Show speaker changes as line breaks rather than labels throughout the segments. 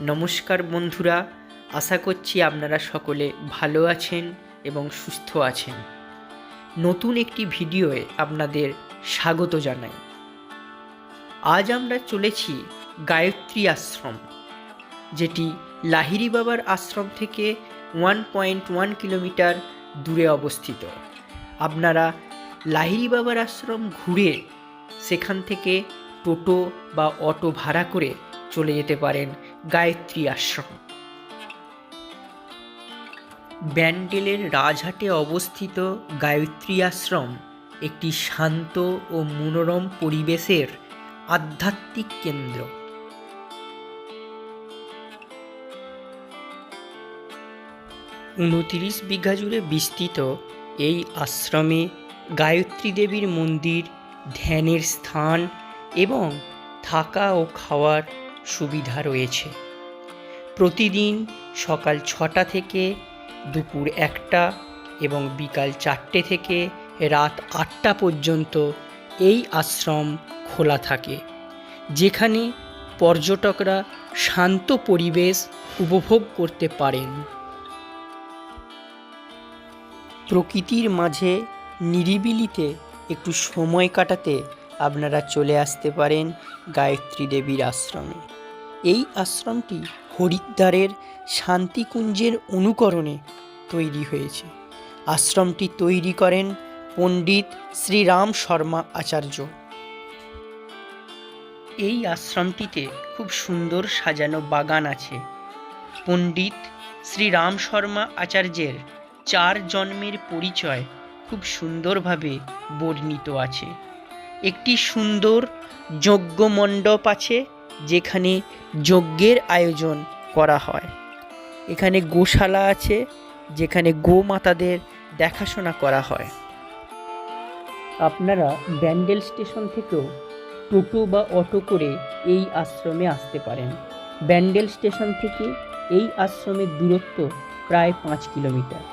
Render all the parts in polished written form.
নমস্কার বন্ধুরা, আশা করছি আপনারা সকলে ভালো আছেন এবং সুস্থ আছেন। নতুন একটি ভিডিওয়ে আপনাদের স্বাগত জানাই। আজ আমরা চলেছি গায়ত্রী আশ্রম, যেটি লাহিড়ী বাবার আশ্রম থেকে 1.1 কিলোমিটার দূরে অবস্থিত। আপনারা লাহিড়ী বাবার আশ্রম ঘুরে সেখান থেকে টোটো বা অটো ভাড়া করে চলে যেতে পারেন গায়ত্রী আশ্রম। ব্যান্ডেলের রাজহাটে অবস্থিত গায়ত্রী আশ্রম একটি শান্ত ও মনোরম পরিবেশের আধ্যাত্মিক কেন্দ্র। 29 বিঘা জুড়ে বিস্তৃত এই আশ্রমে গায়ত্রী দেবীর মন্দির, ধ্যানের স্থান এবং থাকা ও খাওয়ার সুবিধা রয়েছে। প্রতিদিন সকাল 6টা থেকে দুপুর 1টা এবং বিকাল 4টে থেকে রাত 8টা পর্যন্ত এই আশ্রম খোলা থাকে, যেখানে পর্যটকরা শান্ত পরিবেশ উপভোগ করতে পারেন। প্রকৃতির মাঝে নিরিবিলিতে একটু সময় কাটাতে আপনারা চলে আসতে পারেন গায়ত্রী দেবীর আশ্রমে। এই আশ্রমটি হরিদ্বারের শান্তিকুঞ্জের অনুকরণে তৈরি হয়েছে। আশ্রমটি তৈরি করেন পণ্ডিত শ্রীরাম শর্মা আচার্য। এই আশ্রমটিতে খুব সুন্দর সাজানো বাগান আছে। পণ্ডিত শ্রীরাম শর্মা আচার্যের 4 জন্মের পরিচয় খুব সুন্দরভাবে বর্ণিত আছে। একটি সুন্দর যজ্ঞ মণ্ডপ আছে, যেখানে যজ্ঞের আয়োজন করা হয়। এখানে গোশালা আছে, যেখানে গোমাতাদের দেখাশোনা করা হয়। আপনারা ব্যান্ডেল স্টেশন থেকেও টোটো বা অটো করে এই আশ্রমে আসতে পারেন। ব্যান্ডেল স্টেশন থেকে এই আশ্রমের দূরত্ব প্রায় 5 কিলোমিটার।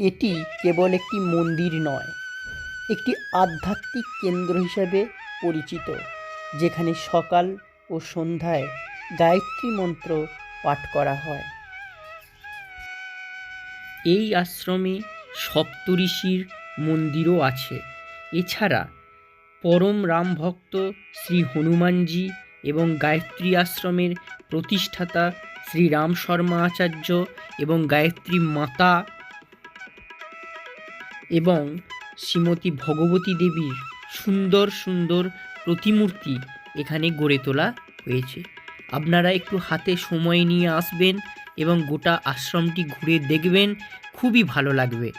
এটি কেবল একটি মন্দির নয়, একটি আধ্যাত্মিক কেন্দ্র হিসেবে পরিচিত, যেখানে সকাল ও সন্ধ্যায় গায়ত্রী মন্ত্র পাঠ করা হয়। এই আশ্রমে সপ্তঋষির মন্দিরও আছে। এছাড়া পরম রাম ভক্ত শ্রী হনুমানজি এবং গায়ত্রী আশ্রমের প্রতিষ্ঠাতা শ্রী রাম শর্মা আচার্য এবং গায়ত্রী মাতা এবং শ্রীমতী ভগবতী দেবীর সুন্দর সুন্দর প্রতিমূর্তি এখানে গড়ে তোলা হয়েছে। আপনারা একটু হাতে সময় নিয়ে আসবেন এবং গোটা আশ্রমটি ঘুরে দেখবেন, খুবই ভালো লাগবে।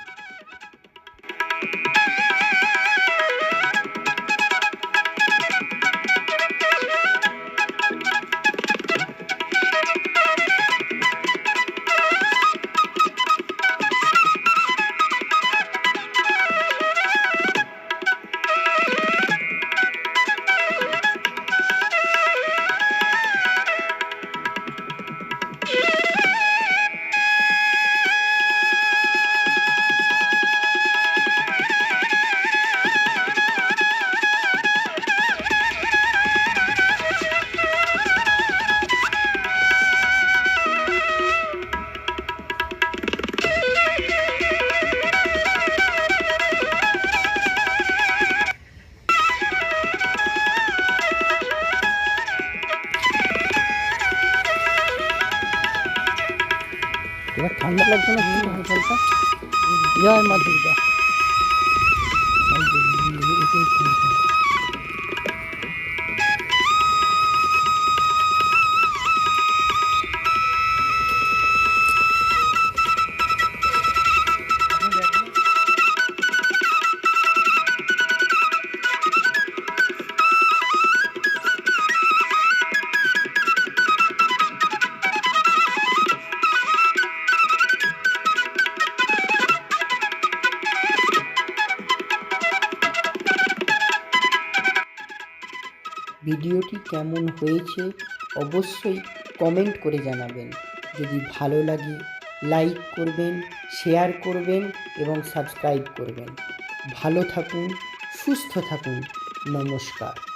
ঠান্ডা লাগছে না কি হালকা হালকা? জয় মা দুর্গা।
ভিডিওটি কেমন হয়েছে অবশ্যই কমেন্ট করে জানাবেন। যদি ভালো লাগে লাইক করবেন, শেয়ার করবেন এবং সাবস্ক্রাইব করবেন। ভালো থাকুন, সুস্থ থাকুন। নমস্কার।